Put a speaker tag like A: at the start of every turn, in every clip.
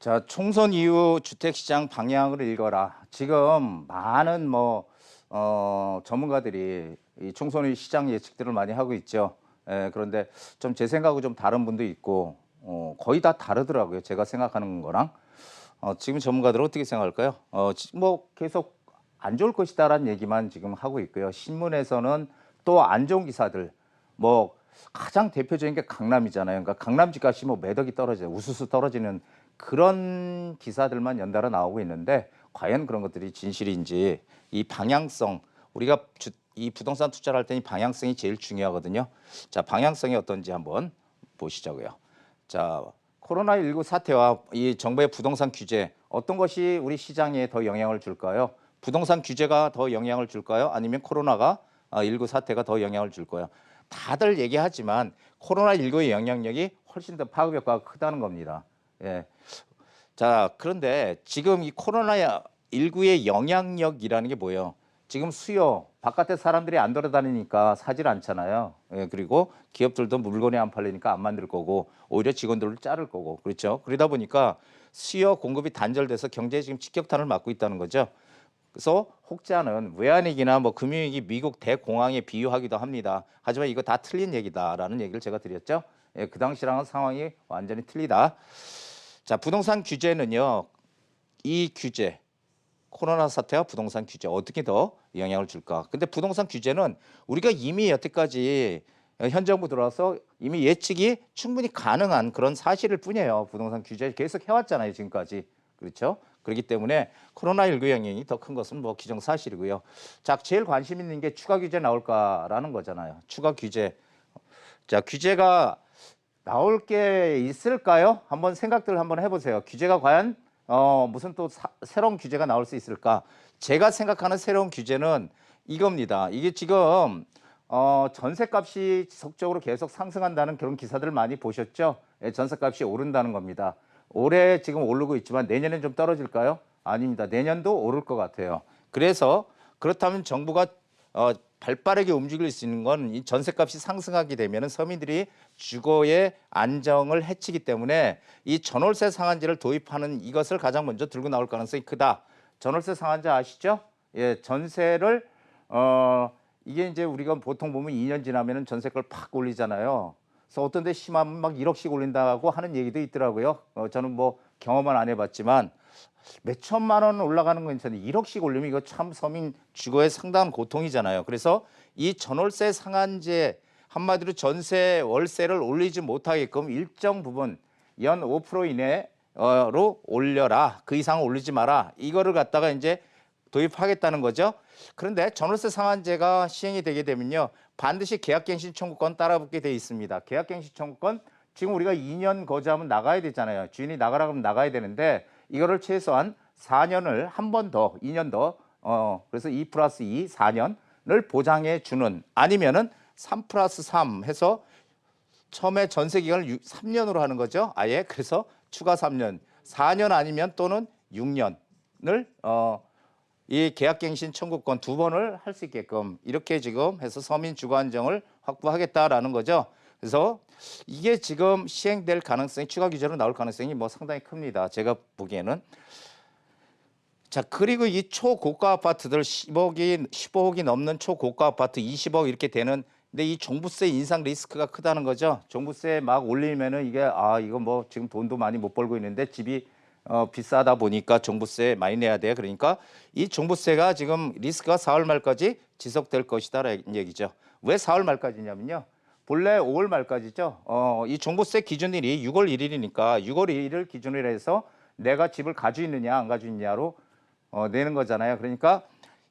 A: 자, 총선 이후 주택시장 방향을 읽어라. 지금 많은 전문가들이 이 총선 이후 시장 예측들을 많이 하고 있죠. 그런데 좀 제 생각하고 좀 다른 분도 있고, 거의 다 다르더라고요. 제가 생각하는 거랑. 지금 전문가들은 어떻게 생각할까요? 지금 뭐 계속 안 좋을 것이다라는 얘기만 지금 하고 있고요. 신문에서는 또 안 좋은 기사들, 뭐 가장 대표적인 게 강남이잖아요. 그러니까 강남 집값이 뭐 매덕이 떨어져요. 우수수 떨어지는 그런 기사들만 연달아 나오고 있는데 과연 그런 것들이 진실인지 이 방향성 우리가 이 부동산 투자를 할 때 이 방향성이 제일 중요하거든요. 자, 방향성이 어떤지 한번 보시자고요. 자, 코로나19 사태와 이 정부의 부동산 규제 어떤 것이 우리 시장에 더 영향을 줄까요? 부동산 규제가 더 영향을 줄까요? 아니면 코로나가 19 사태가 더 영향을 줄까요? 다들 얘기하지만 코로나19의 영향력이 훨씬 더 파급 효과가 크다는 겁니다. 예. 자, 그런데 지금 이 코로나19의 영향력이라는 게 뭐예요? 지금 수요, 바깥에 사람들이 안 돌아다니니까 사질 않잖아요. 예, 그리고 기업들도 물건이 안 팔리니까 안 만들 거고, 오히려 직원들을 자를 거고, 그렇죠? 그러다 보니까 수요 공급이 단절돼서 경제에 지금 직격탄을 맞고 있다는 거죠. 그래서 혹자는 외환위기나 뭐 금융위기 미국 대공황에 비유하기도 합니다. 하지만 이거 다 틀린 얘기다라는 얘기를 제가 드렸죠. 예, 그 당시랑은 상황이 완전히 틀리다. 자, 부동산 규제는요. 이 규제, 코로나 사태와 부동산 규제 어떻게 더 영향을 줄까? 근데 부동산 규제는 우리가 이미 여태까지 현 정부 들어와서 이미 예측이 충분히 가능한 그런 사실일 뿐이에요. 부동산 규제 계속 해왔잖아요, 지금까지. 그렇죠? 그렇기 때문에 코로나19 영향이 더 큰 것은 뭐 기정사실이고요. 자, 제일 관심 있는 게 추가 규제 나올까라는 거잖아요. 추가 규제. 자, 규제가 나올 게 있을까요? 한번 생각들 한번 해보세요. 규제가 과연 무슨 또 새로운 규제가 나올 수 있을까? 제가 생각하는 새로운 규제는 이겁니다. 이게 지금 전셋값이 지속적으로 계속 상승한다는 그런 기사들을 많이 보셨죠? 예, 전셋값이 오른다는 겁니다. 올해 지금 오르고 있지만 내년엔 좀 떨어질까요? 아닙니다. 내년도 오를 것 같아요. 그래서 그렇다면 정부가 발빠르게 움직일 수 있는 건 이 전셋값이 상승하게 되면 서민들이 주거의 안정을 해치기 때문에 이 전월세 상한제를 도입하는 이것을 가장 먼저 들고 나올 가능성이 크다. 전월세 상한제 아시죠? 예, 전세를 이게 이제 우리가 보통 보면 2년 지나면은 전세가를 팍 올리잖아요. 그래서 어떤 데 심하면 막 1억씩 올린다고 하는 얘기도 있더라고요. 저는 뭐 경험은 안 해봤지만 몇 천만 원 올라가는 건 괜찮은데 1억씩 올리면 이거 참 서민 주거에 상당한 고통이잖아요. 그래서 이 전월세 상한제 한마디로 전세 월세를 올리지 못하게끔 일정 부분 연 5% 이내로 올려라. 그 이상 올리지 마라. 이거를 갖다가 이제 도입하겠다는 거죠. 그런데 전월세 상한제가 시행이 되게 되면요. 반드시 계약갱신 청구권 따라붙게 돼 있습니다. 계약갱신 청구권 지금 우리가 2년 거주하면 나가야 되잖아요. 주인이 나가라 그러면 나가야 되는데 이거를 최소한 4년을 한 번 더, 2년 더, 그래서 2 플러스 2, 4년을 보장해 주는 아니면은 3 플러스 3 해서 처음에 전세 기간을 3년으로 하는 거죠. 아예 그래서 추가 3년, 4년 아니면 또는 6년을 이 계약갱신 청구권 2번을 할 수 있게끔 이렇게 지금 해서 서민 주거 안정을 확보하겠다라는 거죠. 그래서 이게 지금 시행될 가능성이 추가 규제로 나올 가능성이 뭐 상당히 큽니다. 제가 보기에는. 자, 그리고 이 초고가 아파트들 15억이 넘는 초고가 아파트 20억 이렇게 되는 근데 이 종부세 인상 리스크가 크다는 거죠. 종부세 막 올리면은 이게 이거 뭐 지금 돈도 많이 못 벌고 있는데 집이 비싸다 보니까 종부세 많이 내야 돼요. 그러니까 이 종부세가 지금 리스크가 4월 말까지 지속될 것이다라는 얘기죠. 왜 4월 말까지냐면요. 본래 5월 말까지죠. 이 종부세 기준일이 6월 1일이니까 6월 1일을 기준으로 해서 내가 집을 가지고 있느냐 안 가지고 있느냐로 내는 거잖아요. 그러니까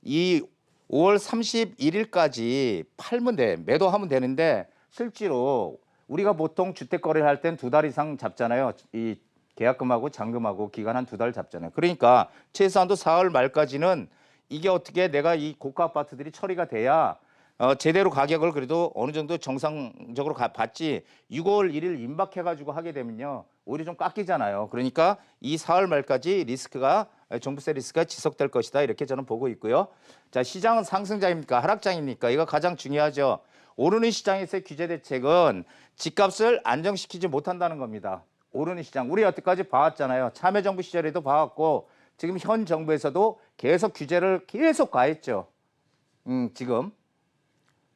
A: 이 5월 31일까지 팔면 돼. 매도하면 되는데 실제로 우리가 보통 주택 거래를 할 땐 2달 이상 잡잖아요. 이 계약금하고 잔금하고 기간 한 2달 잡잖아요. 그러니까 최소한도 4월 말까지는 이게 어떻게 내가 이 고가 아파트들이 처리가 돼야 제대로 가격을 그래도 어느 정도 정상적으로 받지 6월 1일 임박해가지고 하게 되면요. 오히려 좀 깎이잖아요. 그러니까 이 4월 말까지 종부세 리스크가 지속될 것이다. 이렇게 저는 보고 있고요. 자, 시장은 상승장입니까? 하락장입니까? 이거 가장 중요하죠. 오르는 시장에서의 규제 대책은 집값을 안정시키지 못한다는 겁니다. 오르는 시장. 우리 여태까지 봐왔잖아요. 참여정부 시절에도 봐왔고 지금 현 정부에서도 계속 규제를 계속 가했죠. 지금.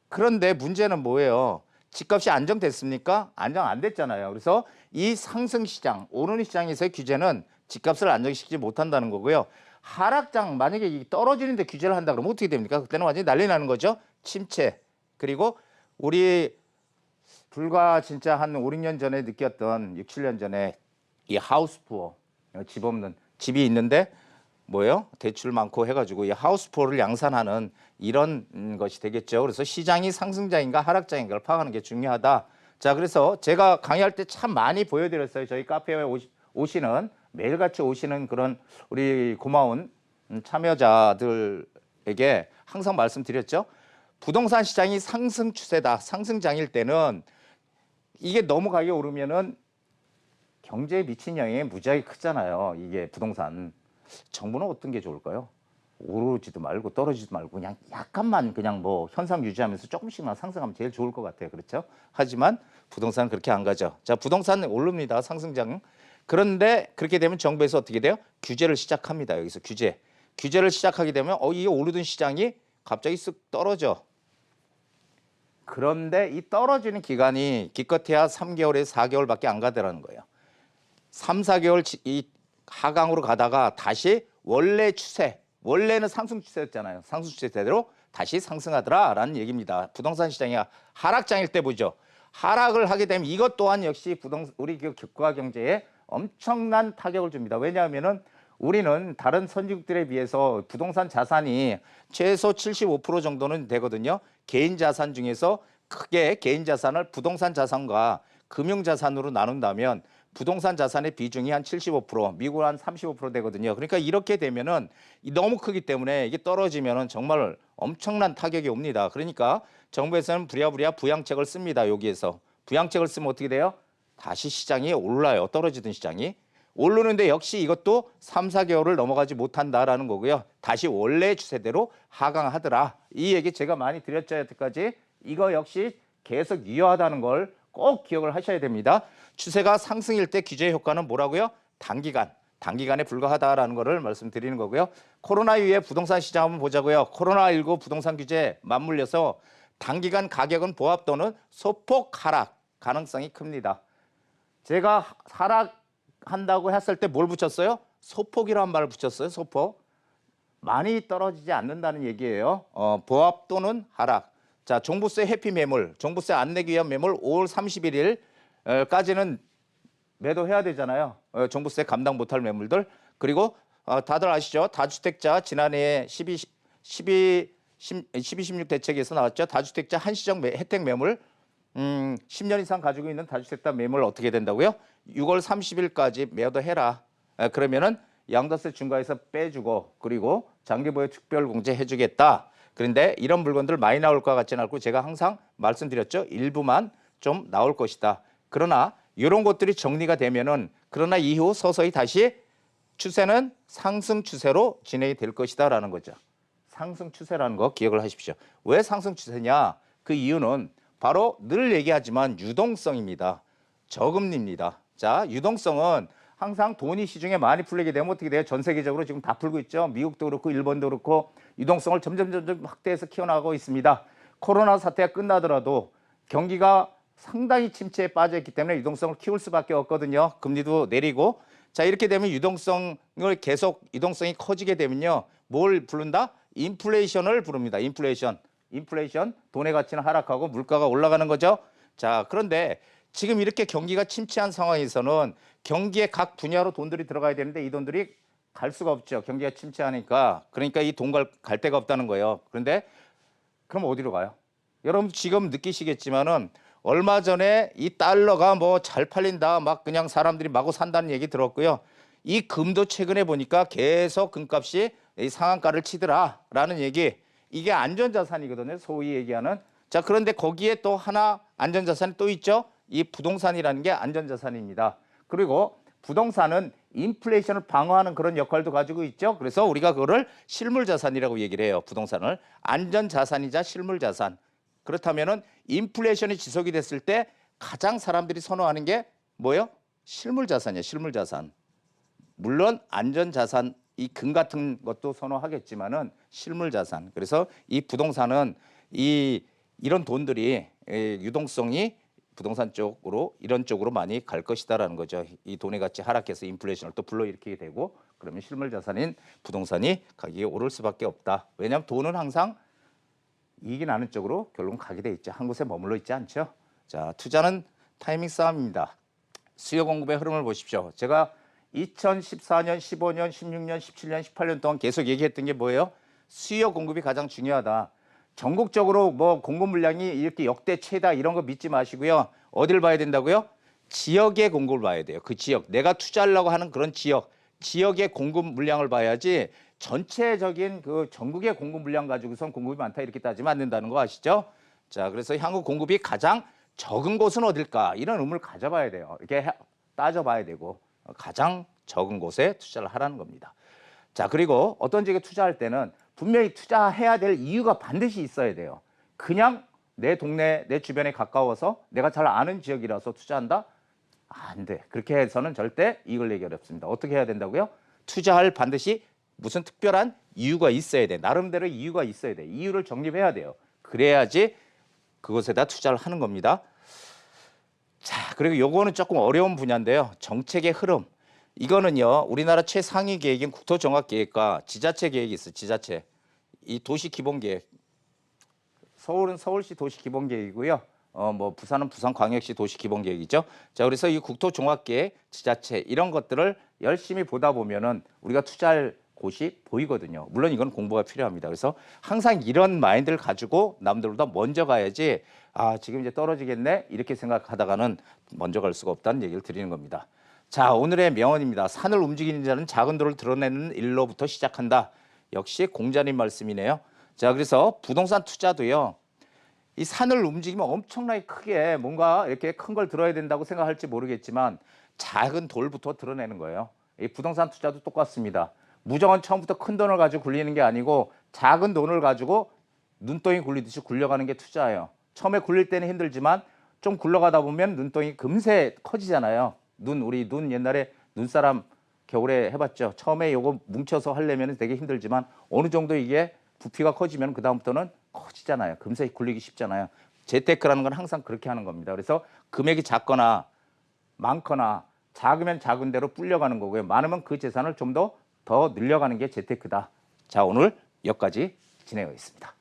A: 그런데 문제는 뭐예요? 집값이 안정됐습니까? 안정 안 됐잖아요. 그래서 이 상승 시장, 오르는 시장에서의 규제는 집값을 안정시키지 못한다는 거고요. 하락장, 만약에 이 떨어지는데 규제를 한다 그러면 어떻게 됩니까? 그때는 완전히 난리 나는 거죠. 침체. 그리고 우리 불과 진짜 한 5, 6년 전에 느꼈던 6, 7년 전에 이 하우스 푸어, 집 없는, 집이 있는데 뭐예요? 대출 많고 해가지고 이 하우스 푸어를 양산하는 이런 것이 되겠죠. 그래서 시장이 상승장인가 하락장인가를 파악하는 게 중요하다. 자, 그래서 제가 강의할 때 참 많이 보여드렸어요. 저희 카페에 오시는 매일같이 오시는 그런 우리 고마운 참여자들에게 항상 말씀드렸죠. 부동산 시장이 상승 추세다. 상승장일 때는 이게 너무 가격이 오르면은 경제에 미친 영향이 무지하게 크잖아요. 이게 부동산. 정부는 어떤 게 좋을까요? 오르지도 말고 떨어지지도 말고 그냥 약간만 그냥 뭐 현상 유지하면서 조금씩만 상승하면 제일 좋을 것 같아요. 그렇죠? 하지만 부동산은 그렇게 안 가죠. 자, 부동산은 오릅니다. 상승장. 그런데 그렇게 되면 정부에서 어떻게 돼요? 규제를 시작합니다. 여기서 규제. 규제를 시작하게 되면 이게 오르던 시장이 갑자기 쓱 떨어져. 그런데 이 떨어지는 기간이 기껏해야 3개월에서 4개월밖에 안 가더라는 거예요. 3, 4개월 이 하강으로 가다가 다시 원래 추세, 원래는 상승 추세였잖아요. 상승 추세대로 다시 상승하더라라는 얘기입니다. 부동산 시장이 하락장일 때 보죠. 하락을 하게 되면 이것 또한 역시 우리 국가 경제에 엄청난 타격을 줍니다. 왜냐하면은 우리는 다른 선진국들에 비해서 부동산 자산이 최소 75% 정도는 되거든요. 개인 자산 중에서 크게 개인 자산을 부동산 자산과 금융 자산으로 나눈다면 부동산 자산의 비중이 한 75%, 미국은 한 35% 되거든요. 그러니까 이렇게 되면은 너무 크기 때문에 이게 떨어지면은 정말 엄청난 타격이 옵니다. 그러니까 정부에서는 부랴부랴 부양책을 씁니다. 여기에서. 부양책을 쓰면 어떻게 돼요? 다시 시장이 올라요. 떨어지던 시장이. 오르는데 역시 이것도 3, 4개월을 넘어가지 못한다라는 거고요. 다시 원래 추세대로 하강하더라. 이 얘기 제가 많이 드렸죠. 여태까지. 이거 역시 계속 유효하다는 걸 꼭 기억을 하셔야 됩니다. 추세가 상승일 때 규제 효과는 뭐라고요? 단기간에 불과하다라는 거를 말씀드리는 거고요. 코로나 이후에 부동산 시장 한번 보자고요. 코로나19 부동산 규제 맞물려서 단기간 가격은 보합 또는 소폭 하락 가능성이 큽니다. 제가 하락한다고 했을 때 뭘 붙였어요? 소폭이라는 말을 붙였어요. 소폭. 많이 떨어지지 않는다는 얘기예요. 보합 또는 하락. 자, 종부세 회피 매물, 종부세 안 내기 위한 매물 5월 31일까지는 매도해야 되잖아요. 종부세 감당 못할 매물들. 그리고 다들 아시죠? 다주택자 지난해 16 대책에서 나왔죠. 다주택자 한시적 혜택 매물 10년 이상 가지고 있는 다주택자 매물 어떻게 된다고요? 6월 30일까지 매도해라. 그러면은 양도세 중과에서 빼주고 그리고 장기보유 특별공제 해주겠다. 그런데 이런 물건들 많이 나올 것 같지는 않고 제가 항상 말씀드렸죠. 일부만 좀 나올 것이다. 그러나 이런 것들이 정리가 되면은 그러나 이후 서서히 다시 추세는 상승 추세로 진행이 될 것이다라는 거죠. 상승 추세라는 거 기억을 하십시오. 왜 상승 추세냐? 그 이유는 바로 늘 얘기하지만 유동성입니다. 저금리입니다. 자, 유동성은 항상 돈이 시중에 많이 풀리게 되면 어떻게 돼요? 전 세계적으로 지금 다 풀고 있죠. 미국도 그렇고 일본도 그렇고 유동성을 점점 확대해서 키워나가고 있습니다. 코로나 사태가 끝나더라도 경기가 상당히 침체에 빠져 있기 때문에 유동성을 키울 수밖에 없거든요. 금리도 내리고. 자, 이렇게 되면 유동성이 커지게 되면요. 뭘 부른다? 인플레이션을 부릅니다. 인플레이션, 돈의 가치는 하락하고 물가가 올라가는 거죠. 자, 그런데 지금 이렇게 경기가 침체한 상황에서는 경기에 각 분야로 돈들이 들어가야 되는데 이 돈들이 갈 수가 없죠. 경기가 침체하니까. 그러니까 이 돈 갈 데가 없다는 거예요. 그런데 그럼 어디로 가요? 여러분 지금 느끼시겠지만은 얼마 전에 이 달러가 뭐 잘 팔린다, 막 그냥 사람들이 마구 산다는 얘기 들었고요. 이 금도 최근에 보니까 계속 금값이 이 상한가를 치더라라는 얘기. 이게 안전자산이거든요. 소위 얘기하는. 자, 그런데 거기에 또 하나 안전자산이 또 있죠. 이 부동산이라는 게 안전자산입니다. 그리고 부동산은 인플레이션을 방어하는 그런 역할도 가지고 있죠. 그래서 우리가 그거를 실물자산이라고 얘기를 해요. 부동산을. 안전자산이자 실물자산. 그렇다면은 인플레이션이 지속이 됐을 때 가장 사람들이 선호하는 게 뭐예요? 실물 자산이에요. 실물 자산. 물론 안전 자산 이 금 같은 것도 선호하겠지만은 실물 자산. 그래서 이 부동산은 이런 돈들이 유동성이 부동산 쪽으로 이런 쪽으로 많이 갈 것이다라는 거죠. 이 돈의 가치 하락해서 인플레이션을 또 불러일으키게 되고 그러면 실물 자산인 부동산이 가격이 오를 수밖에 없다. 왜냐하면 돈은 항상 이익이 나는 쪽으로 결국은 가게 돼 있죠. 한 곳에 머물러 있지 않죠. 자, 투자는 타이밍 싸움입니다. 수요 공급의 흐름을 보십시오. 제가 2014년, 15년, 16년, 17년, 18년 동안 계속 얘기했던 게 뭐예요? 수요 공급이 가장 중요하다. 전국적으로 뭐 공급 물량이 이렇게 역대 최다 이런 거 믿지 마시고요. 어딜 봐야 된다고요? 지역의 공급을 봐야 돼요. 그 지역, 내가 투자하려고 하는 그런 지역의 공급 물량을 봐야지 전체적인 그 전국의 공급 물량 가지고선 공급이 많다 이렇게 따지면 안 된다는 거 아시죠? 자, 그래서 향후 공급이 가장 적은 곳은 어딜까? 이런 의문을 가져봐야 돼요. 이렇게 따져봐야 되고 가장 적은 곳에 투자를 하라는 겁니다. 자, 그리고 어떤 지역에 투자할 때는 분명히 투자해야 될 이유가 반드시 있어야 돼요. 그냥 내 동네, 내 주변에 가까워서 내가 잘 아는 지역이라서 투자한다? 안 돼. 그렇게 해서는 절대 이익을 내기 어렵습니다. 어떻게 해야 된다고요? 투자할 반드시 무슨 특별한 이유가 있어야 돼. 나름대로 이유가 있어야 돼. 이유를 정립해야 돼요. 그래야지 그곳에다 투자를 하는 겁니다. 자, 그리고 요거는 조금 어려운 분야인데요. 정책의 흐름. 이거는요, 우리나라 최상위 계획인 국토종합계획과 지자체 계획이 있어요. 지자체. 이 도시기본계획. 서울은 서울시 도시기본계획이고요. 뭐 부산은 부산광역시 도시기본계획이죠. 자, 그래서 이 국토종합계획, 지자체 이런 것들을 열심히 보다 보면은 우리가 투자할 곳이 보이거든요. 물론 이건 공부가 필요합니다. 그래서 항상 이런 마인드를 가지고 남들보다 먼저 가야지 지금 이제 떨어지겠네 이렇게 생각하다가는 먼저 갈 수가 없다는 얘기를 드리는 겁니다. 자, 오늘의 명언입니다. 산을 움직이는 자는 작은 돌을 드러내는 일로부터 시작한다. 역시 공자님 말씀이네요. 자, 그래서 부동산 투자도요. 이 산을 움직이면 엄청나게 크게 뭔가 이렇게 큰 걸 들어야 된다고 생각할지 모르겠지만 작은 돌부터 드러내는 거예요. 이 부동산 투자도 똑같습니다. 무조건 처음부터 큰 돈을 가지고 굴리는 게 아니고 작은 돈을 가지고 눈덩이 굴리듯이 굴려가는 게 투자예요. 처음에 굴릴 때는 힘들지만 좀 굴러가다 보면 눈덩이 금세 커지잖아요. 우리 눈 옛날에 눈사람 겨울에 해봤죠. 처음에 요거 뭉쳐서 하려면 되게 힘들지만 어느 정도 이게 부피가 커지면 그 다음부터는 커지잖아요. 금세 굴리기 쉽잖아요. 재테크라는 건 항상 그렇게 하는 겁니다. 그래서 금액이 작거나 많거나 작으면 작은 대로 불려가는 거고요. 많으면 그 재산을 좀 더 늘려가는 게 재테크다. 자, 오늘 여기까지 진행하겠습니다.